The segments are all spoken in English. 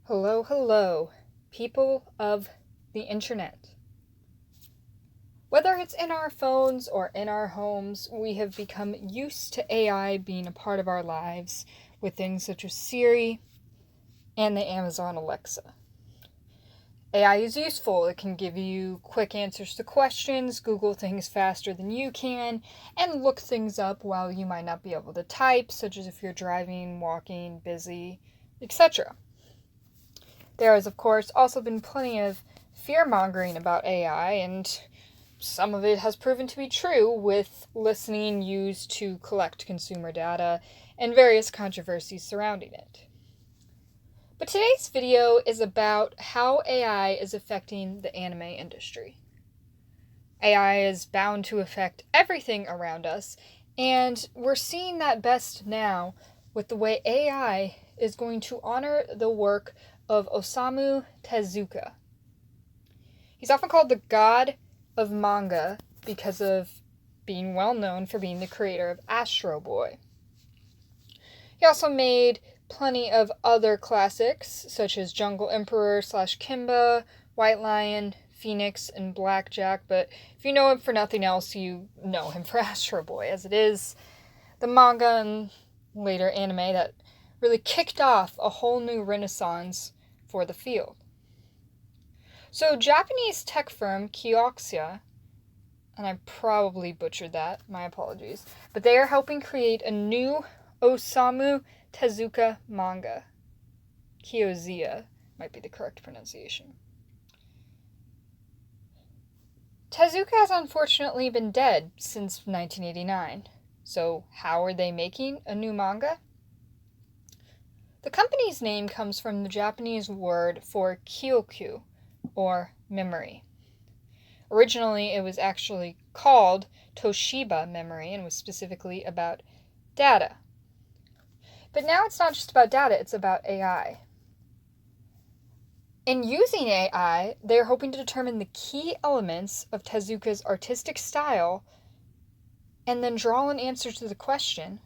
Hello, hello, people of the internet. Whether it's in our phones or in our homes, we have become used to AI being a part of our lives with things such as Siri and the Amazon Alexa. AI is useful. It can give you quick answers to questions, Google things faster than you can, and look things up while you might not be able to type, such as if you're driving, walking, busy, etc. There has, of course, also been plenty of fear-mongering about AI, and some of it has proven to be true, with listening used to collect consumer data and various controversies surrounding it. But today's video is about how AI is affecting the anime industry. AI is bound to affect everything around us, and we're seeing that best now with the way AI is going to honor the work of Osamu Tezuka. He's often called the god of manga because of being well known for being the creator of Astro Boy. He also made plenty of other classics, such as Jungle Emperor / Kimba, White Lion, Phoenix, and Blackjack, but if you know him for nothing else, you know him for Astro Boy, as it is the manga and later anime that really kicked off a whole new renaissance for the field. So Japanese tech firm Kioxia, and I probably butchered that, my apologies, but they are helping create a new Osamu Tezuka manga. Kioxia might be the correct pronunciation. Tezuka has unfortunately been dead since 1989, so how are they making a new manga? The company's name comes from the Japanese word for kyokyu, or memory. Originally, it was actually called Toshiba Memory and was specifically about data. But now it's not just about data, it's about AI. In using AI, they're hoping to determine the key elements of Tezuka's artistic style and then draw an answer to the question,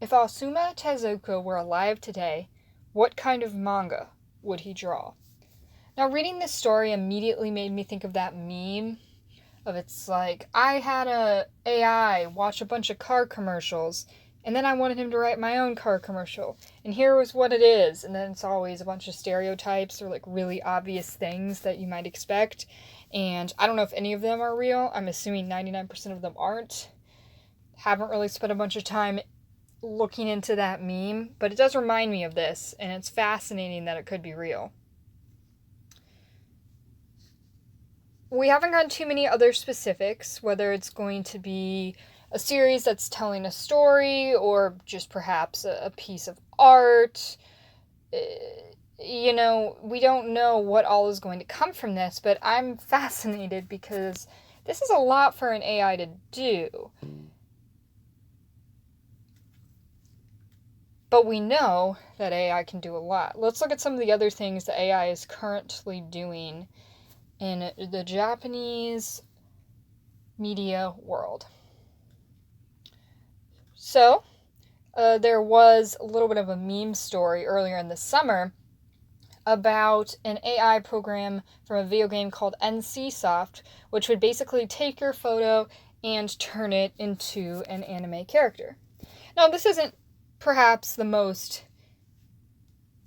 if Osamu Tezuka were alive today, what kind of manga would he draw? Now, reading this story immediately made me think of that meme of it's like, I had a AI watch a bunch of car commercials, and then I wanted him to write my own car commercial, and here was what it is, and then it's always a bunch of stereotypes or like really obvious things that you might expect, and I don't know if any of them are real. I'm assuming 99% of them aren't. Haven't really spent a bunch of time looking into that meme, but it does remind me of this, and it's fascinating that it could be real. We haven't gotten too many other specifics, whether it's going to be a series that's telling a story or just perhaps a piece of art. We don't know what all is going to come from this, but I'm fascinated because this is a lot for an AI to do. But we know that AI can do a lot. Let's look at some of the other things that AI is currently doing in the Japanese media world. So, there was a little bit of a meme story earlier in the summer about an AI program from a video game called NCSoft, which would basically take your photo and turn it into an anime character. Now, this isn't perhaps the most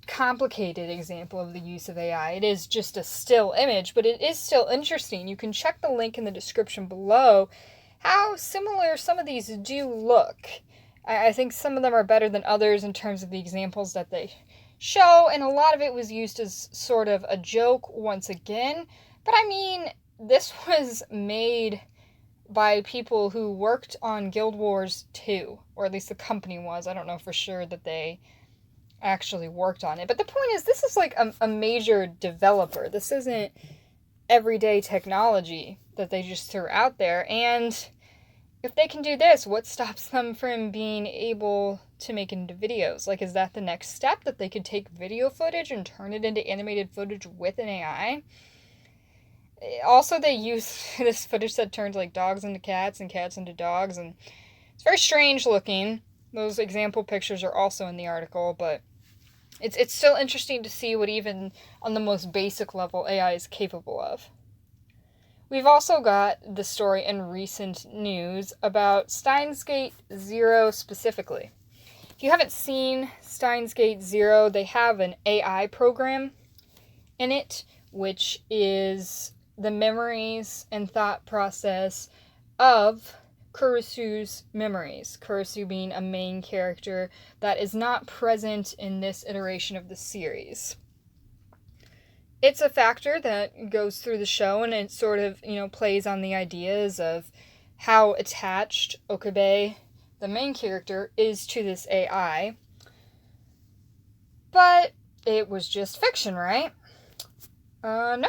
complicated example of the use of AI. It is just a still image, but it is still interesting. You can check the link in the description below how similar some of these do look. I think some of them are better than others in terms of the examples that they show, and a lot of it was used as sort of a joke once again. But I mean, this was made by people who worked on Guild Wars 2, or at least the company was. I don't know for sure that they actually worked on it. But the point is, this is like a major developer. This isn't everyday technology that they just threw out there. And if they can do this, what stops them from being able to make into videos? Like, is that the next step, that they could take video footage and turn it into animated footage with an AI? Also, they use this footage that turns like dogs into cats and cats into dogs, and it's very strange looking. Those example pictures are also in the article, but It's still interesting to see what even on the most basic level AI is capable of. We've also got the story in recent news about Steins Gate Zero specifically. If you haven't seen Steins Gate Zero, they have an AI program in it, which is the memories and thought process of Kurisu's memories. Kurisu being a main character that is not present in this iteration of the series. It's a factor that goes through the show, and it sort of, plays on the ideas of how attached Okabe, the main character, is to this AI. But it was just fiction, right? No.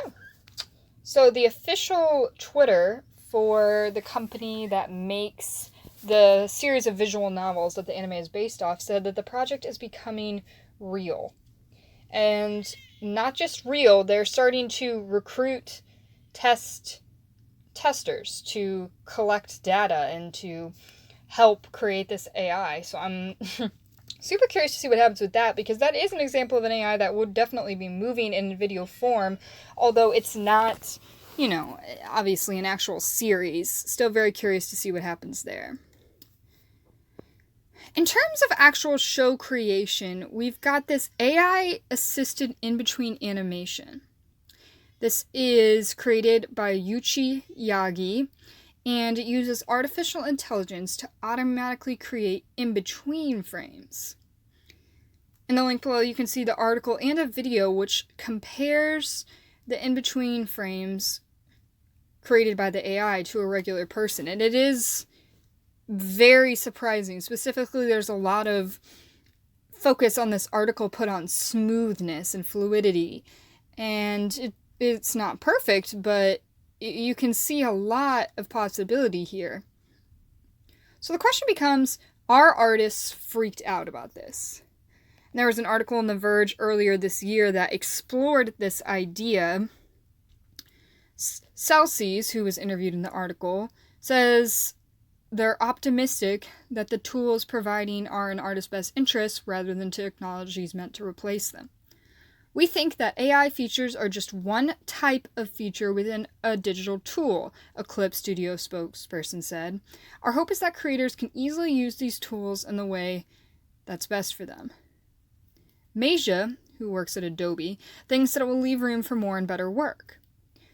So the official Twitter for the company that makes the series of visual novels that the anime is based off said that the project is becoming real. And not just real, they're starting to recruit testers to collect data and to help create this AI. So I'm super curious to see what happens with that, because that is an example of an AI that would definitely be moving in video form, although it's not, obviously an actual series. Still very curious to see what happens there. In terms of actual show creation, we've got this AI-assisted in-between animation. This is created by Yuichi Yagi, and it uses artificial intelligence to automatically create in-between frames. In the link below, you can see the article and a video which compares the in-between frames created by the AI to a regular person, and it is very surprising. Specifically, there's a lot of focus on this article put on smoothness and fluidity, and it's not perfect, but you can see a lot of possibility here. So the question becomes, are artists freaked out about this? And there was an article in The Verge earlier this year that explored this idea. Celsius, who was interviewed in the article, says they're optimistic that the tools providing are in artists' best interests rather than technologies meant to replace them. We think that AI features are just one type of feature within a digital tool, a Clip Studio spokesperson said. Our hope is that creators can easily use these tools in the way that's best for them. Meija, who works at Adobe, thinks that it will leave room for more and better work.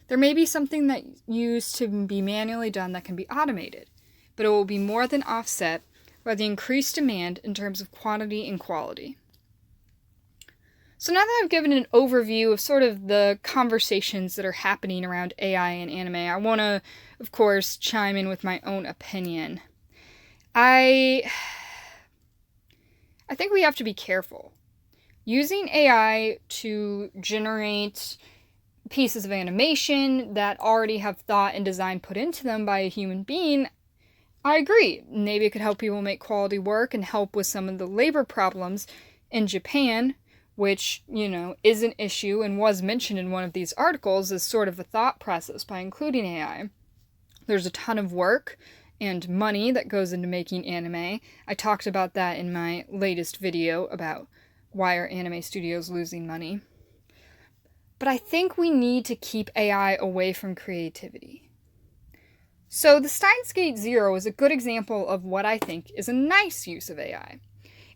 There may be something that used to be manually done that can be automated, but it will be more than offset by the increased demand in terms of quantity and quality. So now that I've given an overview of sort of the conversations that are happening around AI and anime, I want to, of course, chime in with my own opinion. I think we have to be careful. Using AI to generate pieces of animation that already have thought and design put into them by a human being, I agree. Maybe it could help people make quality work and help with some of the labor problems in Japan, which, is an issue and was mentioned in one of these articles as sort of a thought process by including AI. There's a ton of work and money that goes into making anime. I talked about that in my latest video about why are anime studios losing money. But I think we need to keep AI away from creativity. So the Steins Gate Zero is a good example of what I think is a nice use of AI.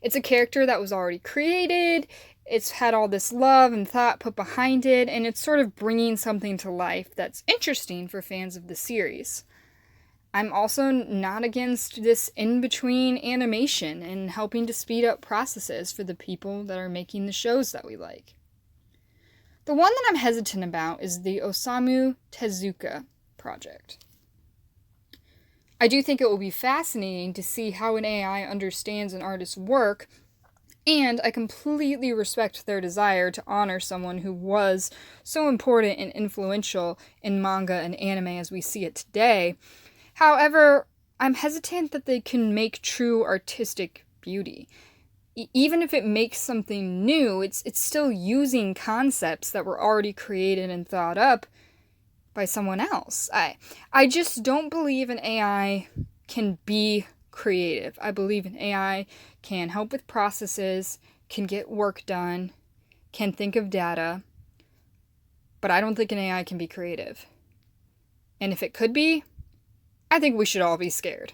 It's a character that was already created, it's had all this love and thought put behind it, and it's sort of bringing something to life that's interesting for fans of the series. I'm also not against this in-between animation and helping to speed up processes for the people that are making the shows that we like. The one that I'm hesitant about is the Osamu Tezuka project. I do think it will be fascinating to see how an AI understands an artist's work, and I completely respect their desire to honor someone who was so important and influential in manga and anime as we see it today. However, I'm hesitant that they can make true artistic beauty. Even if it makes something new, it's still using concepts that were already created and thought up by someone else. I just don't believe an AI can be creative. I believe an AI can help with processes, can get work done, can think of data, but I don't think an AI can be creative. And if it could be, I think we should all be scared.